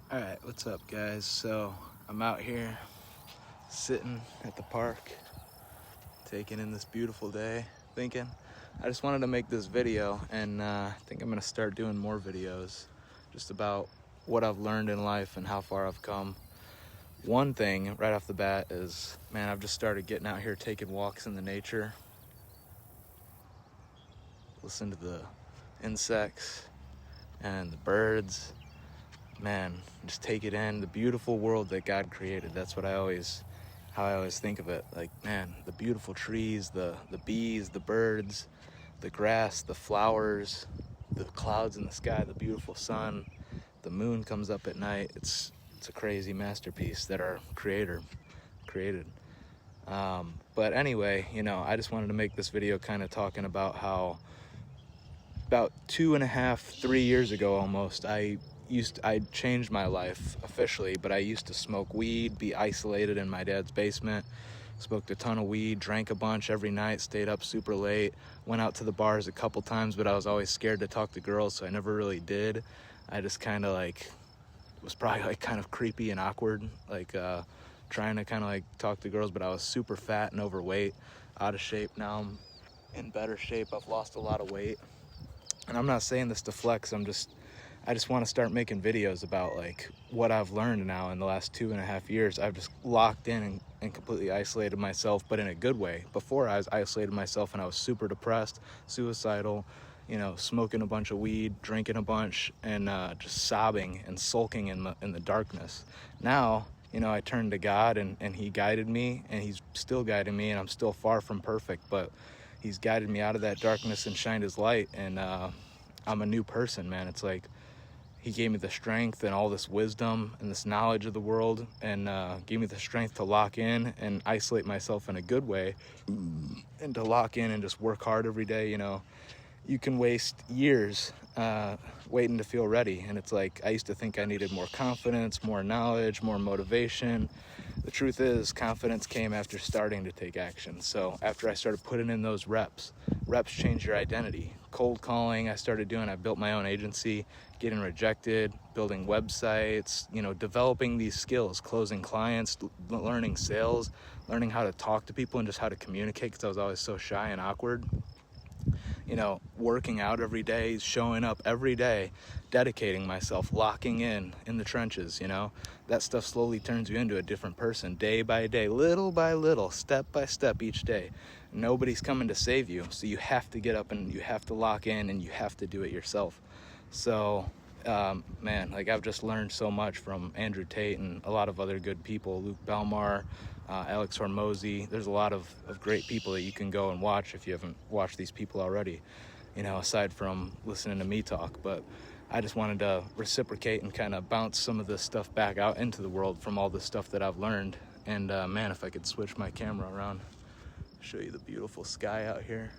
Alright, what's up guys? So I'm out here sitting at the park, taking in this beautiful day, thinking I just wanted to make this video, and I think I'm gonna start doing more videos just about what I've learned in life and how far I've come. One thing right off the bat is, man, I've just started getting out here taking walks in the nature, listen to the insects and the birds. Man, just take it in, the beautiful world that God created. That's what how I always think of it. Like, man, the beautiful trees, the bees, the birds, the grass, the flowers, the clouds in the sky, the beautiful sun, the moon comes up at night. It's a crazy masterpiece that our creator created. But anyway, I just wanted to make this video kind of talking about how about 2.5, 3 years ago almost, I changed my life officially, but I used to smoke weed, be isolated in my dad's basement, smoked a ton of weed, drank a bunch every night, stayed up super late, went out to the bars a couple times, but I was always scared to talk to girls, so I never really did. I just kind of was probably kind of creepy and awkward, trying to kind of talk to girls, but I was super fat and overweight, out of shape. Now I'm in better shape. I've lost a lot of weight. And I'm not saying this to flex, I just want to start making videos about what I've learned now in the last 2.5 years. I've just locked in and completely isolated myself, but in a good way. Before, I was isolated myself and I was super depressed, suicidal, smoking a bunch of weed, drinking a bunch, and just sobbing and sulking in the darkness. Now, I turned to God, and he guided me, and he's still guiding me, and I'm still far from perfect, but he's guided me out of that darkness and shined his light, and I'm a new person, man. It's like he gave me the strength and all this wisdom and this knowledge of the world, and gave me the strength to lock in and isolate myself in a good way, and to lock in and just work hard every day. You can waste years waiting to feel ready, and it's like I used to think I needed more confidence, more knowledge, more motivation. The truth is, confidence came after starting to take action. So after I started putting in those reps change your identity. Cold calling, I built my own agency, getting rejected, building websites, developing these skills, closing clients, learning sales, learning how to talk to people and just how to communicate, because I was always so shy and awkward. Working out every day, showing up every day, dedicating myself, locking in the trenches. That stuff slowly turns you into a different person, day by day, little by little, step by step each day. Nobody's coming to save you, so you have to get up and you have to lock in and you have to do it yourself. So man, I've just learned so much from Andrew Tate and a lot of other good people, Luke Belmar, Alex Hormozy. There's a lot of great people that you can go and watch if you haven't watched these people already, aside from listening to me talk. But I just wanted to reciprocate and kind of bounce some of this stuff back out into the world from all the stuff that I've learned. And man, if I could switch my camera around, show you the beautiful sky out here.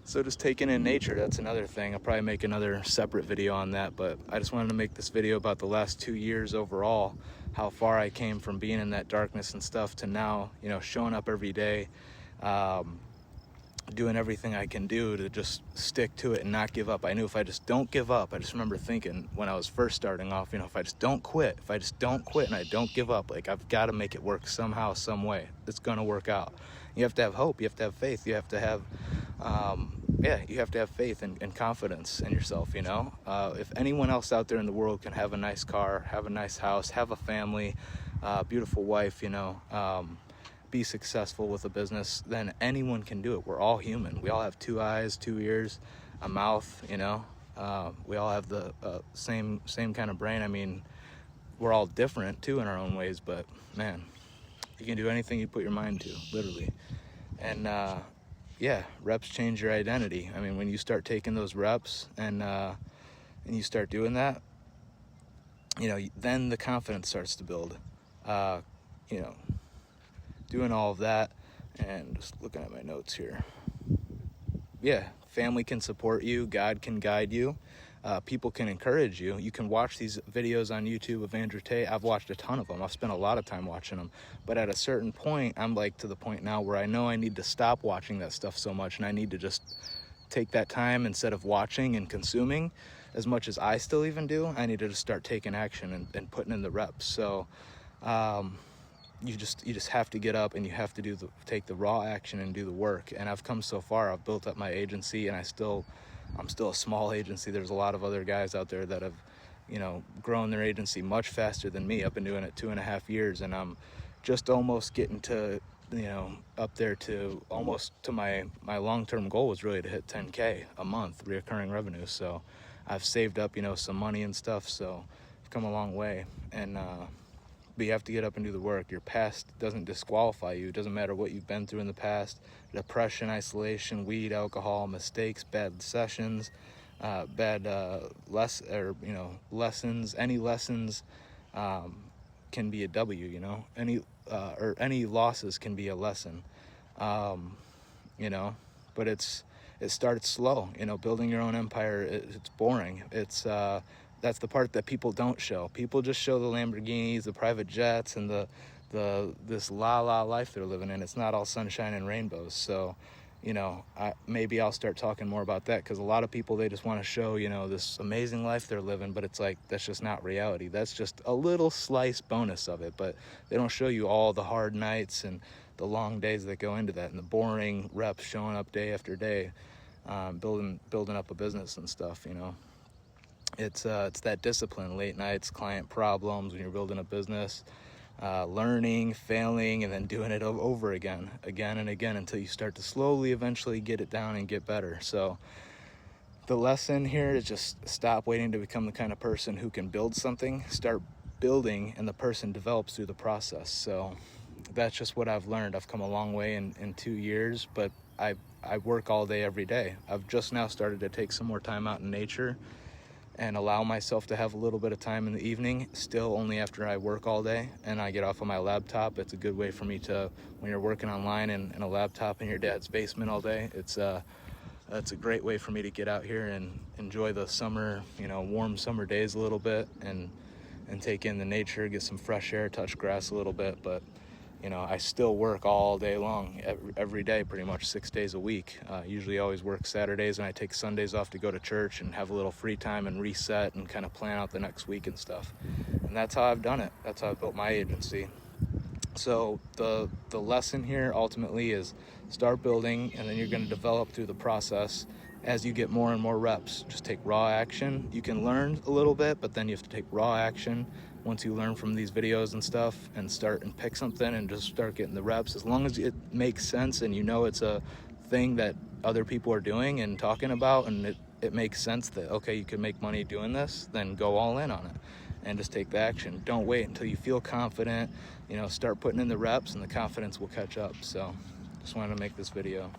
So just taking in nature, that's another thing. I'll probably make another separate video on that, but I just wanted to make this video about the last 2 years overall, how far I came from being in that darkness and stuff to now, showing up every day, doing everything I can do to just stick to it and not give up. I knew if I just don't give up, I just remember thinking when I was first starting off, if I just don't quit and I don't give up, I've got to make it work somehow, some way. It's going to work out. You have to have hope. You have to have faith. You have to have, you have to have faith and confidence in yourself, If anyone else out there in the world can have a nice car, have a nice house, have a family, beautiful wife, be successful with a business, then anyone can do it. We're all human. We all have 2 eyes, 2 ears, a mouth, we all have the same kind of brain. I mean, we're all different too in our own ways, but man, you can do anything you put your mind to, literally. And reps change your identity. I mean, when you start taking those reps and you start doing that, then the confidence starts to build. Doing all of that, and just looking at my notes here. Yeah, family can support you, God can guide you, people can encourage you. You can watch these videos on YouTube of Andrew Tate. I've watched a ton of them. I've spent a lot of time watching them. But at a certain point, I'm to the point now where I know I need to stop watching that stuff so much, and I need to just take that time, instead of watching and consuming, as much as I still even do, I needed to start taking action and putting in the reps. So you just have to get up and you have to take the raw action and do the work. And I've come so far. I've built up my agency, and I'm still a small agency. There's a lot of other guys out there that have, you know, grown their agency much faster than me. I've been doing it 2.5 years, and I'm just almost getting to, you know, up there to almost to my long-term goal was really to hit 10K a month recurring revenue. So I've saved up, you know, some money and stuff. So I've come a long way. And but you have to get up and do the work. Your past doesn't disqualify you. It doesn't matter what you've been through in the past. Depression, isolation, weed, alcohol, mistakes, bad sessions, lessons. Any lessons can be a W, you know. Any losses can be a lesson, you know. But it starts slow, you know. Building your own empire, it's boring. That's the part that people don't show. People just show the Lamborghinis, the private jets, and this la life they're living in. It's not all sunshine and rainbows. So, you know, maybe I'll start talking more about that, because a lot of people, they just want to show, you know, this amazing life they're living, but it's like, that's just not reality. That's just a little slice bonus of it, but they don't show you all the hard nights and the long days that go into that, and the boring reps showing up day after day, building up a business and stuff, you know. It's that discipline, late nights, client problems when you're building a business, learning, failing, and then doing it over again and again until you start to slowly eventually get it down and get better. So the lesson here is just stop waiting to become the kind of person who can build something. Start building, and the person develops through the process. So that's just what I've learned. I've come a long way in 2 years, but I work all day every day. I've just now started to take some more time out in nature and allow myself to have a little bit of time in the evening, still only after I work all day and I get off on my laptop. It's a good way for me to, when you're working online in a laptop in your dad's basement all day, it's a great way for me to get out here and enjoy the summer, you know, warm summer days a little bit, and take in the nature, get some fresh air, touch grass a little bit. But you know, I still work all day long, every day, pretty much 6 days a week. Usually always work Saturdays, and I take Sundays off to go to church and have a little free time and reset and kind of plan out the next week and stuff. And that's how I've done it. That's how I built my agency. So the lesson here ultimately is start building, and then you're going to develop through the process as you get more and more reps. Just take raw action. You can learn a little bit, but then you have to take raw action once you learn from these videos and stuff, and start and pick something and just start getting the reps. As long as it makes sense and you know it's a thing that other people are doing and talking about, and it makes sense that, okay, you can make money doing this, then go all in on it and just take the action. Don't wait until you feel confident, you know, start putting in the reps and the confidence will catch up. So just wanted to make this video.